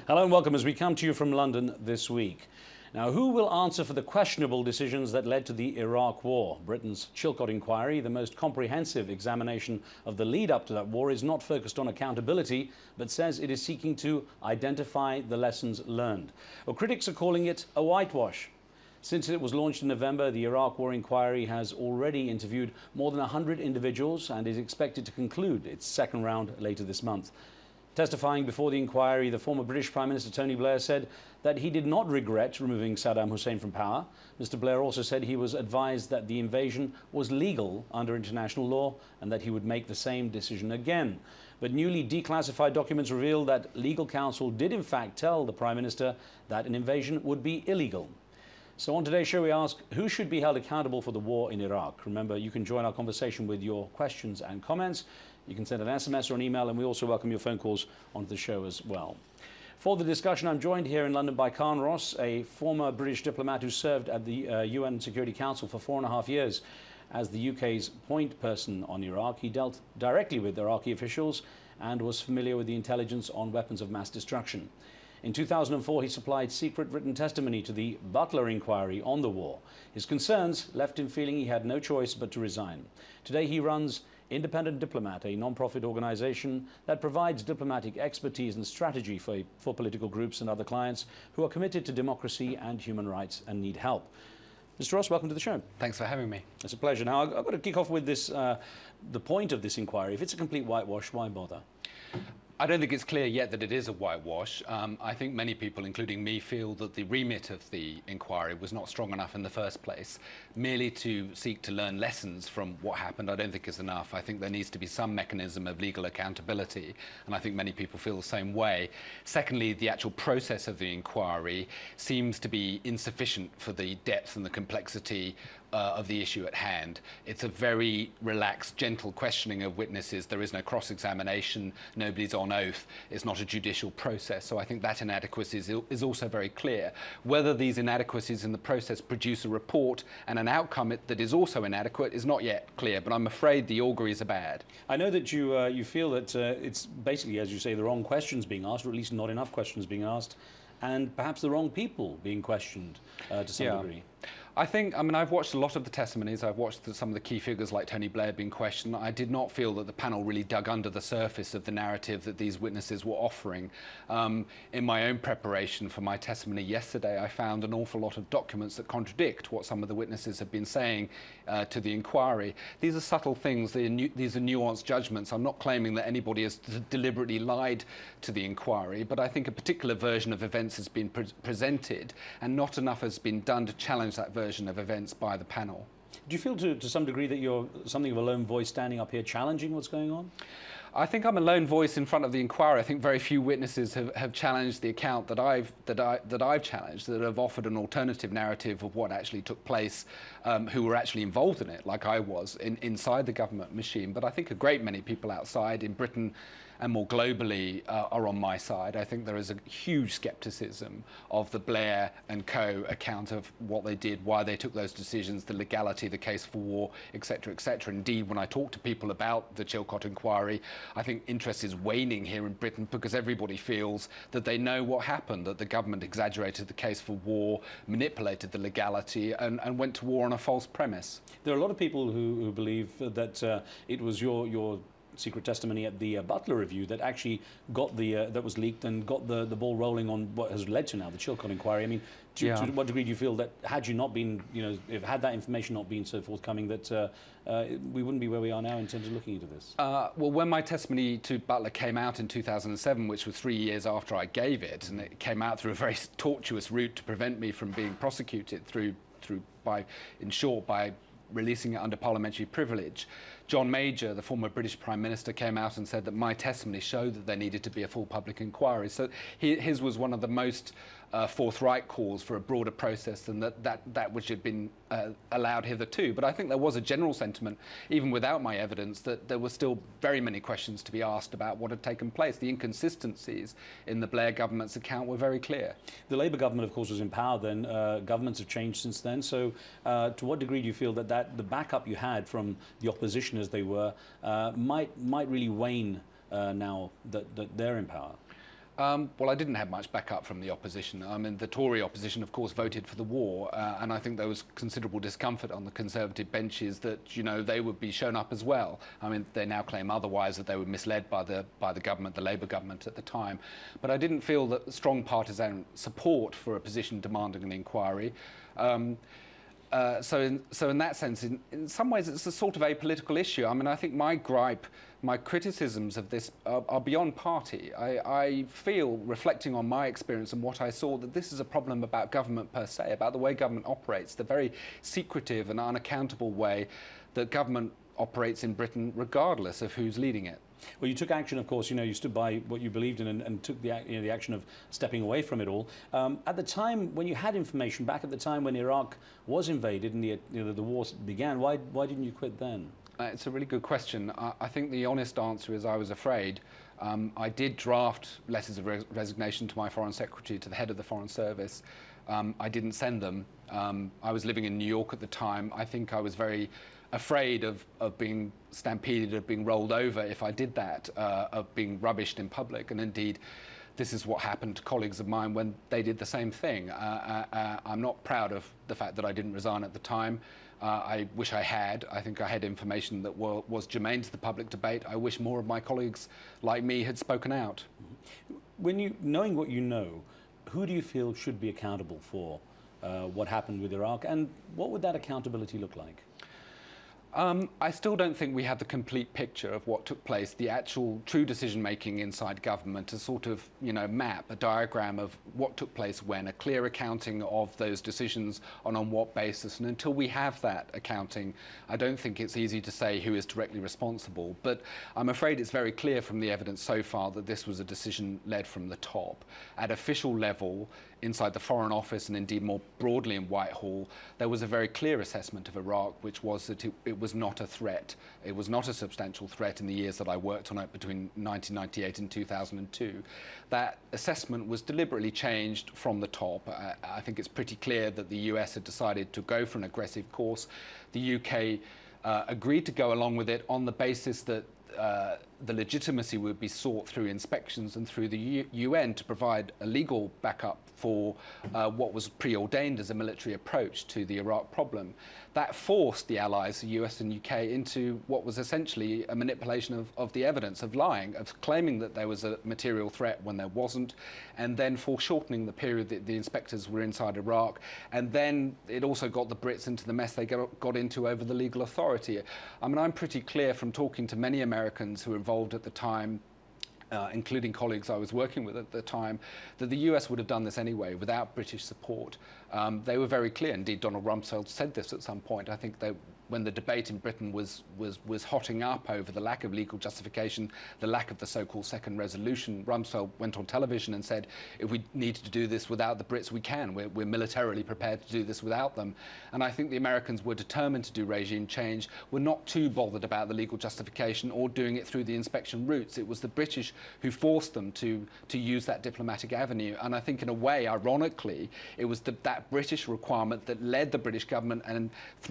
Hello and welcome as we come to you from London this week. Now, who will answer for the questionable decisions that led to the Iraq War? Britain's Chilcot inquiry, the most comprehensive examination of the lead up to that war, is not focused on accountability, but says it is seeking to identify the lessons learned. Well, critics are calling it a whitewash. Since it was launched in November, the Iraq War inquiry has already interviewed more than 100 individuals and is expected to conclude its second round later this month. Testifying before the inquiry, the former British Prime Minister Tony Blair said that he did not regret removing Saddam Hussein from power. Mr. Blair also said he was advised that the invasion was legal under international law and that he would make the same decision again. But newly declassified documents reveal that legal counsel did in fact tell the Prime Minister that an invasion would be illegal. So on today's show we ask, who should be held accountable for the war in Iraq? Remember, you can join our conversation with your questions and comments. You can send an SMS or an email, and we also welcome your phone calls onto the show as well. For the discussion, I'm joined here in London by Carne Ross, a former British diplomat who served at the UN Security Council for 4.5 years as the UK's point person on Iraq. He dealt directly with Iraqi officials and was familiar with the intelligence on weapons of mass destruction. In 2004, he supplied secret written testimony to the Butler inquiry on the war. His concerns left him feeling he had no choice but to resign. Today he runs Independent Diplomat, a non-profit organization that provides diplomatic expertise and strategy for political groups and other clients who are committed to democracy and human rights and need help. Mr. Ross, welcome to the show. Thanks for having me. It's a pleasure. Now, I've got to kick off with this, the point of this inquiry. If it's a complete whitewash, why bother? I don't think it's clear yet that it is a whitewash. I think many people, including me, feel that the remit of the inquiry was not strong enough in the first place. Merely to seek to learn lessons from what happened, I don't think is enough. I think there needs to be some mechanism of legal accountability, and I think many people feel the same way. Secondly, the actual process of the inquiry seems to be insufficient for the depth and the complexity of the issue at hand. It's a very relaxed, gentle questioning of witnesses. There is no cross-examination, nobody's on oath. It's not a judicial process. So I think that inadequacy is also very clear. Whether these inadequacies in the process produce a report and an outcome that is also inadequate is not yet clear, but I'm afraid the auguries are bad. I know that you feel that it's basically, as you say, the wrong questions being asked, or at least not enough questions being asked, and perhaps the wrong people being questioned to some degree. I mean, I've watched a lot of the testimonies. I've watched some of the key figures like Tony Blair being questioned. I did not feel that the panel really dug under the surface of the narrative that these witnesses were offering. In my own preparation for my testimony yesterday, I found an awful lot of documents that contradict what some of the witnesses have been saying to the inquiry. These are subtle things. These are nuanced judgments. I'm not claiming that anybody has deliberately lied to the inquiry, but I think a particular version of events has been presented, and not enough has been done to challenge that version of events by the panel. Do you feel to some degree that you're something of a lone voice standing up here challenging what's going on? I think I'm a lone voice in front of the inquiry. I think very few witnesses have challenged the account that I've challenged, that have offered an alternative narrative of what actually took place, who were actually involved in it, like I was, inside the government machine. But I think a great many people outside in Britain and more globally are on my side. I think there is a huge scepticism of the Blair and co account of what they did, why they took those decisions, the legality, the case for war, etc., etc. Indeed, when I talk to people about the Chilcot inquiry, I think interest is waning here in Britain because everybody feels that they know what happened, that the government exaggerated the case for war, manipulated the legality, and went to war on a false premise. There are a lot of people who believe that it was your secret testimony at the Butler review that actually got that was leaked and got the ball rolling on what has led to now the Chilcot inquiry. I mean, to what degree do you feel that had you not been, had that information not been so forthcoming, that we wouldn't be where we are now in terms of looking into this? Well, when my testimony to Butler came out in 2007, which was 3 years after I gave it, and it came out through a very tortuous route to prevent me from being prosecuted by releasing it under parliamentary privilege. John Major, the former British Prime Minister, came out and said that my testimony showed that there needed to be a full public inquiry. So his was one of the most forthright calls for a broader process than that which had been allowed hitherto. But I think there was a general sentiment, even without my evidence, that there were still very many questions to be asked about what had taken place. The inconsistencies in the Blair government's account were very clear. The Labour government, of course, was in power then. Governments have changed since then. So to what degree do you feel that the backup you had from the opposition as they were might really wane now that they're in power? Well, I didn't have much backup from the opposition. I mean, the Tory opposition, of course, voted for the war, and I think there was considerable discomfort on the Conservative benches that, you know, they would be shown up as well. I mean, they now claim otherwise, that they were misled by the government, the Labour government at the time. But I didn't feel that strong partisan support for a position demanding an inquiry. So in that sense, in some ways, it's a sort of apolitical issue. I mean, I think my gripe, my criticisms of this are beyond party. I feel, reflecting on my experience and what I saw, that this is a problem about government per se, about the way government operates, the very secretive and unaccountable way that government operates in Britain, regardless of who's leading it. Well, you took action, of course. You know, you stood by what you believed in and took the action of stepping away from it all. At the time when you had information, back at the time when Iraq was invaded and the war began, why didn't you quit then? It's a really good question. I think the honest answer is I was afraid. I did draft letters of resignation to my Foreign Secretary, to the head of the Foreign Service. I didn't send them. I was living in New York at the time. I think I was very afraid of being stampeded, of being rolled over if I did that, of being rubbished in public. And indeed, this is what happened to colleagues of mine when they did the same thing. I'm not proud of the fact that I didn't resign at the time. I wish I had. I think I had information that was germane to the public debate. I wish more of my colleagues like me had spoken out. When knowing what you know, who do you feel should be accountable for what happened with Iraq, and what would that accountability look like? I still don't think we have the complete picture of what took place, the actual true decision-making inside government, a sort of, you know, map, a diagram of what took place when, a clear accounting of those decisions and on what basis. And until we have that accounting, I don't think it's easy to say who is directly responsible. But I'm afraid it's very clear from the evidence so far that this was a decision led from the top. At official level, inside the Foreign Office and indeed more broadly in Whitehall, there was a very clear assessment of Iraq, which was that it was not a threat. It was not a substantial threat in the years that I worked on it between 1998 and 2002. That assessment was deliberately changed from the top. I think it's pretty clear that the US had decided to go for an aggressive course. The UK agreed to go along with it on the basis that the legitimacy would be sought through inspections and through the UN to provide a legal backup for what was preordained as a military approach to the Iraq problem. That forced the Allies, the US and UK, into what was essentially a manipulation of the evidence, of lying, of claiming that there was a material threat when there wasn't, and then foreshortening the period that the inspectors were inside Iraq. And then it also got the Brits into the mess they got into over the legal authority. I mean, I'm pretty clear from talking to many Americans who were involved at the time, including colleagues I was working with at the time, that the US would have done this anyway without British support. They were very clear. Indeed, Donald Rumsfeld said this at some point. I think when the debate in Britain was hotting up over the lack of legal justification, the lack of the so-called second resolution, Rumsfeld went on television and said, if we need to do this without the Brits, we can. We're militarily prepared to do this without them. And I think the Americans were determined to do regime change, were not too bothered about the legal justification or doing it through the inspection routes. It was the British who forced them to use that diplomatic avenue. And I think in a way, ironically, it was that British requirement that led the British government, and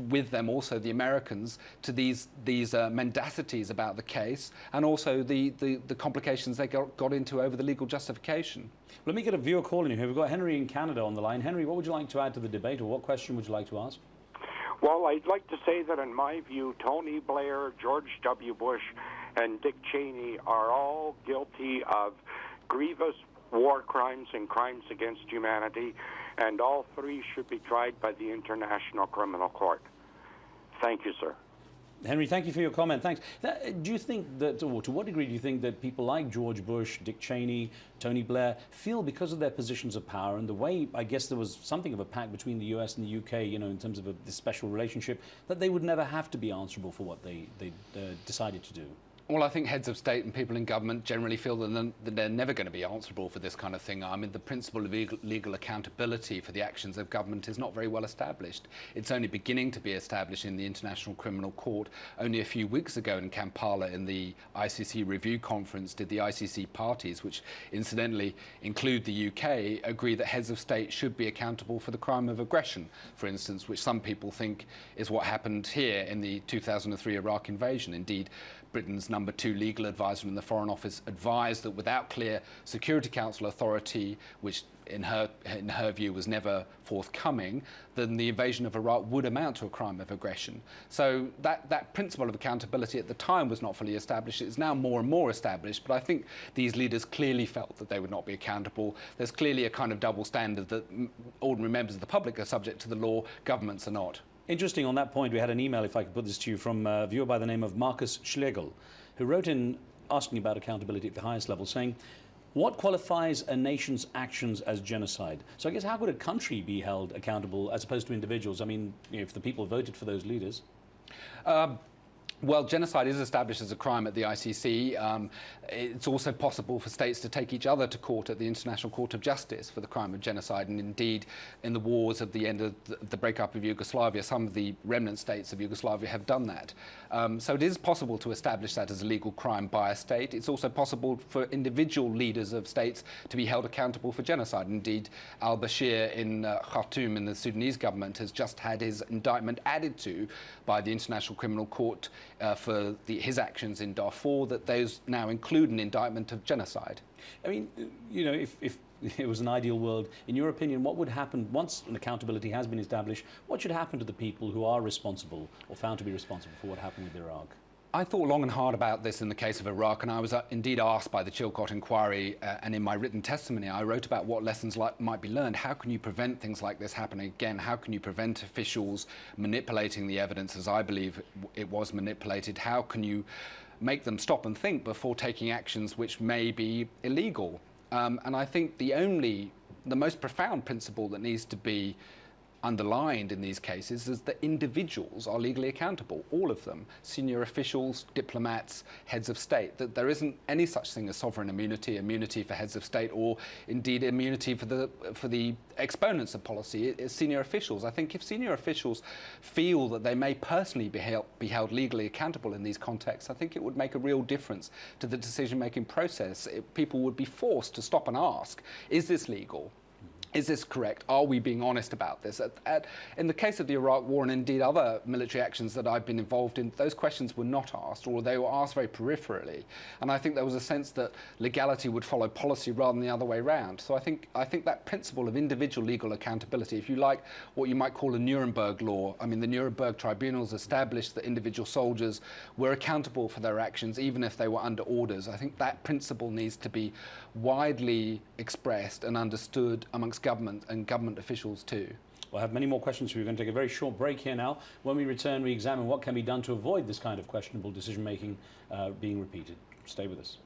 with them also the Americans, to these mendacities about the case, and also the complications they got into over the legal justification. Let me get a viewer call in here. We've got Henry in Canada on the line. Henry, what would you like to add to the debate, or what question would you like to ask? Well, I'd like to say that in my view, Tony Blair, George W. Bush, and Dick Cheney are all guilty of grievous war crimes and crimes against humanity, and all three should be tried by the International Criminal Court. Thank you, sir. Henry, thank you for your comment. Thanks. Do you think that, or to what degree do you think that people like George Bush, Dick Cheney, Tony Blair feel, because of their positions of power and the way, I guess there was something of a pact between the US and the UK, you know, in terms of this special relationship, that they would never have to be answerable for what they decided to do? Well, I think heads of state and people in government generally feel that they're never going to be answerable for this kind of thing. I mean, the principle of legal accountability for the actions of government is not very well established. It's only beginning to be established in the International Criminal Court. Only a few weeks ago in Kampala, in the ICC review conference, did the ICC parties, which incidentally include the UK, agree that heads of state should be accountable for the crime of aggression, for instance, which some people think is what happened here in the 2003 Iraq invasion. Indeed, Britain's #2 legal advisor in the Foreign Office, advised that without clear Security Council authority, which in her view was never forthcoming, then the invasion of Iraq would amount to a crime of aggression. So that principle of accountability at the time was not fully established. It's now more and more established, but I think these leaders clearly felt that they would not be accountable. There's clearly a kind of double standard that ordinary members of the public are subject to the law, governments are not. Interesting on that point, we had an email, if I could put this to you, from a viewer by the name of Marcus Schlegel, who wrote in asking about accountability at the highest level, saying, what qualifies a nation's actions as genocide? So I guess how could a country be held accountable as opposed to individuals? I mean, if the people voted for those leaders. Well, genocide is established as a crime at the ICC. It's also possible for states to take each other to court at the International Court of Justice for the crime of genocide. And indeed, in the wars at the end of the breakup of Yugoslavia, some of the remnant states of Yugoslavia have done that. So it is possible to establish that as a legal crime by a state. It's also possible for individual leaders of states to be held accountable for genocide. Indeed, al-Bashir in Khartoum in the Sudanese government has just had his indictment added to by the International Criminal Court for his actions in Darfur, that those now include an indictment of genocide. I mean, you know, if it was an ideal world, in your opinion, what would happen once an accountability has been established? What should happen to the people who are responsible or found to be responsible for what happened with Iraq? I thought long and hard about this in the case of Iraq, and I was indeed asked by the Chilcot inquiry, and in my written testimony I wrote about what lessons might be learned. How can you prevent things like this happening again? How can you prevent officials manipulating the evidence as I believe it was manipulated? How can you make them stop and think before taking actions which may be illegal? And I think the most profound principle that needs to be underlined in these cases is that individuals are legally accountable, all of them, senior officials, diplomats, heads of state, that there isn't any such thing as sovereign immunity, immunity for heads of state, or indeed immunity for the exponents of policy. It's senior officials. I think if senior officials feel that they may personally be held legally accountable in these contexts, I think it would make a real difference to the decision-making process. People would be forced to stop and ask, is this legal? Is this correct? Are we being honest about this? In the case of the Iraq War and indeed other military actions that I've been involved in, those questions were not asked, or they were asked very peripherally. And I think there was a sense that legality would follow policy rather than the other way around. So I think that principle of individual legal accountability, if you like what you might call a Nuremberg law, I mean, the Nuremberg tribunals established that individual soldiers were accountable for their actions, even if they were under orders. I think that principle needs to be widely expressed and understood amongst government and government officials too. We'll have many more questions for you. We're going to take a very short break here now. When we return, we examine what can be done to avoid this kind of questionable decision-making being repeated. Stay with us.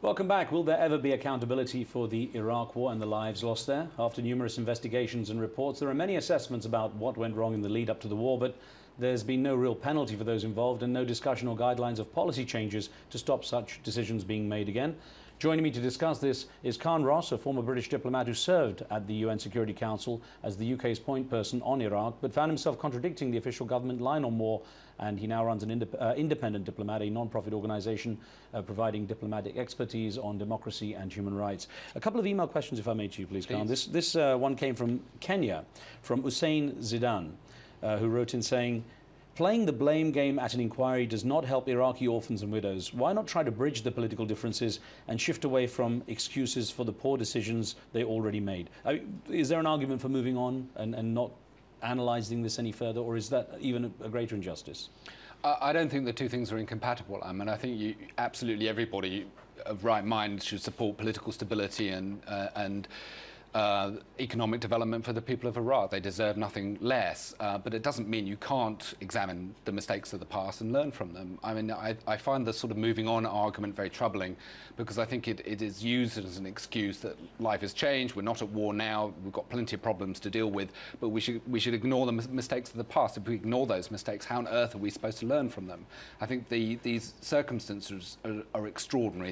Welcome back. Will there ever be accountability for the Iraq War and the lives lost there? After numerous investigations and reports, there are many assessments about what went wrong in the lead up to the war, but there's been no real penalty for those involved and no discussion or guidelines of policy changes to stop such decisions being made again. Joining me to discuss this is Carne Ross, a former British diplomat who served at the UN Security Council as the UK's point person on Iraq, but found himself contradicting the official government line on war, and he now runs an independent diplomat, a non-profit organisation providing diplomatic expertise on democracy and human rights. A couple of email questions, if I may, to you, please, Carne. This one came from Kenya, from Hussein Zidan, who wrote in saying, playing the blame game at an inquiry does not help Iraqi orphans and widows. Why not try to bridge the political differences and shift away from excuses for the poor decisions they already made? Is there an argument for moving on and not analysing this any further, or is that even a greater injustice? I don't think the two things are incompatible. I mean, I think absolutely everybody of right mind should support political stability and economic development for the people of Iraq. They deserve nothing less, but it doesn't mean you can't examine the mistakes of the past and learn from them. I mean, I find the sort of moving on argument very troubling, because I think it is used as an excuse that life has changed, we're not at war now, we've got plenty of problems to deal with, but we should ignore the mistakes of the past. If we ignore those mistakes, how on earth are we supposed to learn from them? I think these circumstances are extraordinary.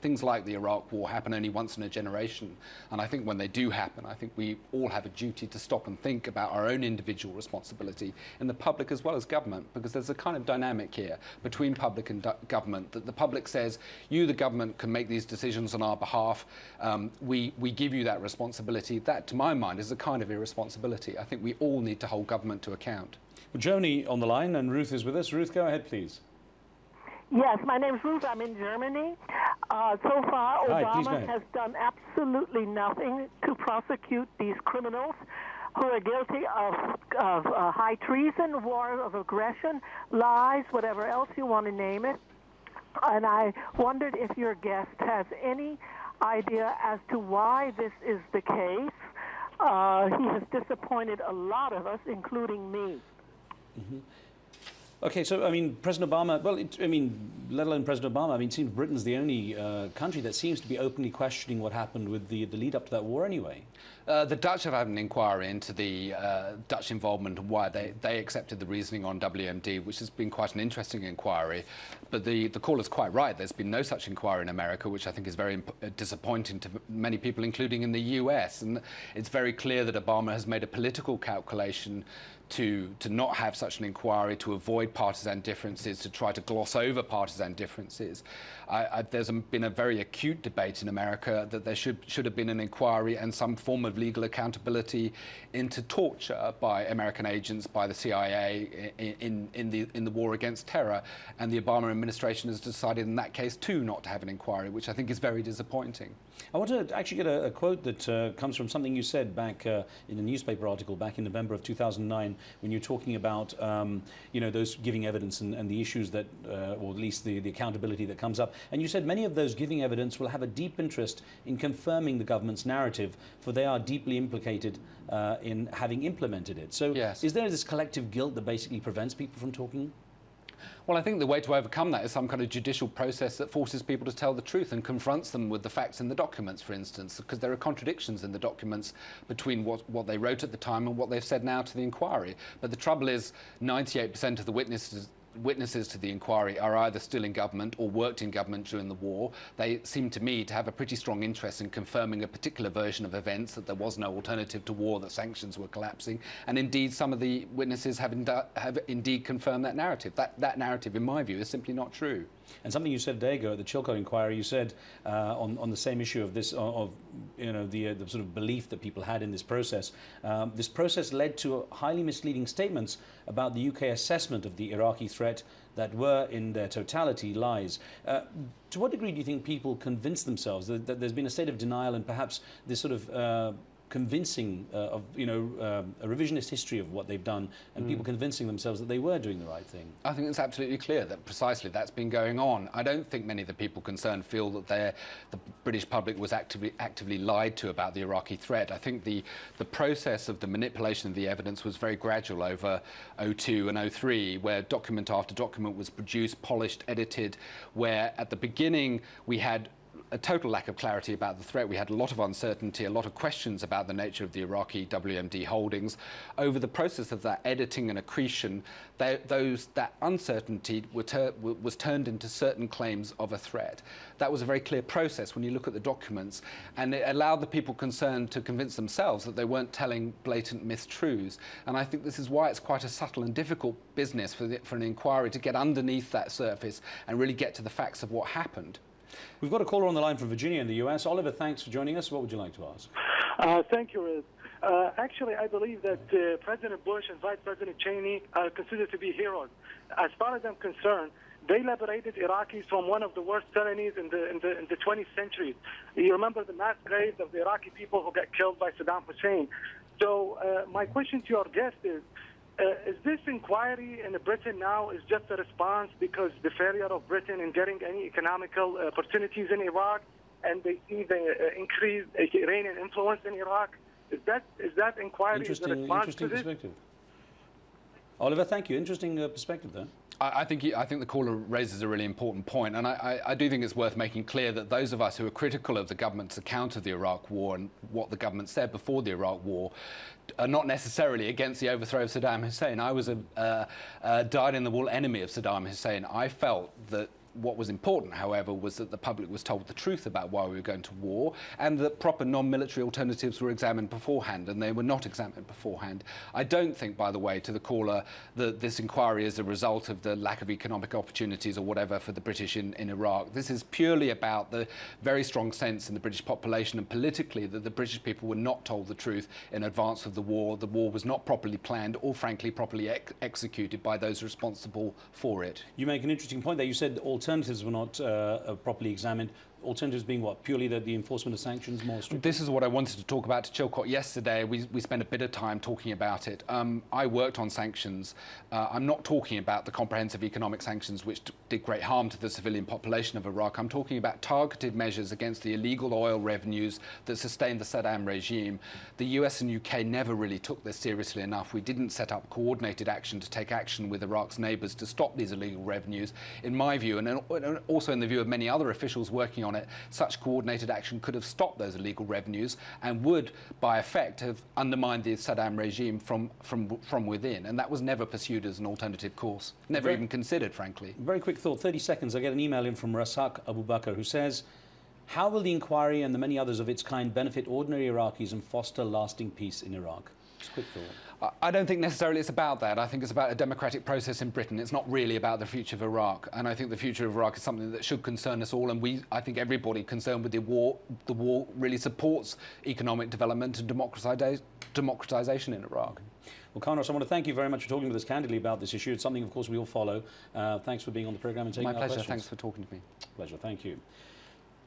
Things like the Iraq War happen only once in a generation, and I think when they they do happen, I think we all have a duty to stop and think about our own individual responsibility in the public as well as government, because there's a kind of dynamic here between public and government that the public says, you, the government, can make these decisions on our behalf. We give you that responsibility. That, to my mind, is a kind of irresponsibility. I think we all need to hold government to account. Well, Germany on the line, and Ruth is with us. Ruth, go ahead, please. Yes, my name's Ruth. I'm in Germany. So far, Obama has done absolutely nothing to prosecute these criminals who are guilty of high treason, war of aggression, lies, whatever else you want to name it. And I wondered if your guest has any idea as to why this is the case. He has disappointed a lot of us, including me. Mm-hmm. Okay, so, I mean, President Obama, well, let alone President Obama, I mean, it seems Britain's the only country that seems to be openly questioning what happened with the lead up to that war anyway. The Dutch have had an inquiry into the Dutch involvement and why they accepted the reasoning on WMD, which has been quite an interesting inquiry. But the caller's quite right. There's been no such inquiry in America, which I think is very disappointing to many people, including in the US. And it's very clear that Obama has made a political calculation to not have such an inquiry, to avoid partisan differences, to try to gloss over partisan differences. There's been a very acute debate in America that there should have been an inquiry and some form of legal accountability into torture by American agents, by the CIA in the war against terror. And the Obama administration has decided in that case too not to have an inquiry, which I think is very disappointing. I want to actually get a quote that comes from something you said back in a newspaper article back in November of 2009 when you're talking about those giving evidence and the issues that, or at least the accountability that comes up. And you said many of those giving evidence will have a deep interest in confirming the government's narrative, for they are deeply implicated in having implemented it. So yes. Is there this collective guilt that basically prevents people from talking? Well, I think the way to overcome that is some kind of judicial process that forces people to tell the truth and confronts them with the facts in the documents, for instance, because there are contradictions in the documents between what they wrote at the time and what they've said now to the inquiry. But the trouble is 98% of the witnesses to the inquiry are either still in government or worked in government during the war. They seem to me to have a pretty strong interest in confirming a particular version of events, that there was no alternative to war, that sanctions were collapsing. And indeed, some of the witnesses have indeed confirmed that narrative. That narrative, in my view, is simply not true. And something you said a day ago at the Chilcot inquiry, you said on the same issue of this, the sort of belief that people had in this process led to highly misleading statements about the UK assessment of the Iraqi threat that were in their totality lies. To what degree do you think people convince themselves that there's been a state of denial and perhaps this sort of convincing of a revisionist history of what they've done, and people convincing themselves that they were doing the right thing? I think it's absolutely clear that precisely that's been going on. I don't think many of the people concerned feel that the British public was actively lied to about the Iraqi threat. I think the process of the manipulation of the evidence was very gradual over 2002 and 2003, where document after document was produced, polished, edited, where at the beginning we had a total lack of clarity about the threat. We had a lot of uncertainty, a lot of questions about the nature of the Iraqi WMD holdings. Over the process of that editing and accretion, that uncertainty was turned into certain claims of a threat. That was a very clear process when you look at the documents, and it allowed the people concerned to convince themselves that they weren't telling blatant mistruths. And I think this is why it's quite a subtle and difficult business for an inquiry to get underneath that surface and really get to the facts of what happened. We've got a caller on the line from Virginia in the US. Oliver, thanks for joining us. What would you like to ask? Thank you, Riz. Actually, I believe that President Bush and Vice President Cheney are considered to be heroes. As far as I'm concerned, they liberated Iraqis from one of the worst tyrannies in the 20th century. You remember the mass graves of the Iraqi people who got killed by Saddam Hussein. So my question to your guest is this inquiry in Britain now is just a response because the failure of Britain in getting any economical opportunities in Iraq, and they see the increased Iranian influence in Iraq? Is that inquiry a response to this? Perspective. Oliver, thank you. Interesting perspective there. I think the caller raises a really important point, and I do think it's worth making clear that those of us who are critical of the government's account of the Iraq War and what the government said before the Iraq War are not necessarily against the overthrow of Saddam Hussein. I was a dyed-in-the-wool enemy of Saddam Hussein. I felt that What was important, however, was that the public was told the truth about why we were going to war, and that proper non-military alternatives were examined beforehand, and they were not examined beforehand. I don't think, by the way, to the caller, that this inquiry is a result of the lack of economic opportunities or whatever for the British in Iraq. This is purely about the very strong sense in the British population and politically that the British people were not told the truth in advance of the war. The war was not properly planned or, frankly, properly executed by those responsible for it. You make an interesting point there. You said alternatives were not properly examined. Alternatives being what? Purely the enforcement of sanctions more strict? This is what I wanted to talk about to Chilcot yesterday. We spent a bit of time talking about it. I worked on sanctions. I'm not talking about the comprehensive economic sanctions which did great harm to the civilian population of Iraq. I'm talking about targeted measures against the illegal oil revenues that sustained the Saddam regime. The US and UK never really took this seriously enough. We didn't set up coordinated action to take action with Iraq's neighbours to stop these illegal revenues. In my view, and also in the view of many other officials working on it, such coordinated action could have stopped those illegal revenues and would, by effect, have undermined the Saddam regime from within. And that was never pursued as an alternative course, never even considered, frankly. Very quick thought, 30 seconds. I get an email in from Rasak Abu Bakr who says, how will the inquiry and the many others of its kind benefit ordinary Iraqis and foster lasting peace in Iraq? Just a quick thought. I don't think necessarily it's about that. I think it's about a democratic process in Britain. It's not really about the future of Iraq. And I think the future of Iraq is something that should concern us all. And I think everybody concerned with the war really supports economic development and democratization in Iraq. Well, Carne Ross, I want to thank you very much for talking with us candidly about this issue. It's something, of course, we all follow. Thanks for being on the programme and taking our questions. My pleasure. Thanks for talking to me. Pleasure. Thank you.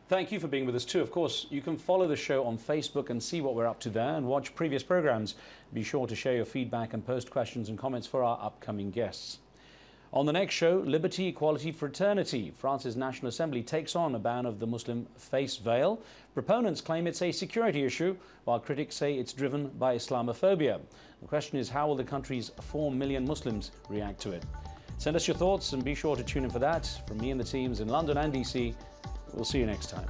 Thank you for being with us too. Of course, you can follow the show on Facebook and see what we're up to there and watch previous programmes. Be sure to share your feedback and post questions and comments for our upcoming guests. On the next show, Liberty, Equality, Fraternity. France's National Assembly takes on a ban of the Muslim face veil. Proponents claim it's a security issue, while critics say it's driven by Islamophobia. The question is, how will the country's 4 million Muslims react to it? Send us your thoughts and be sure to tune in for that. From me and the teams in London and DC, we'll see you next time.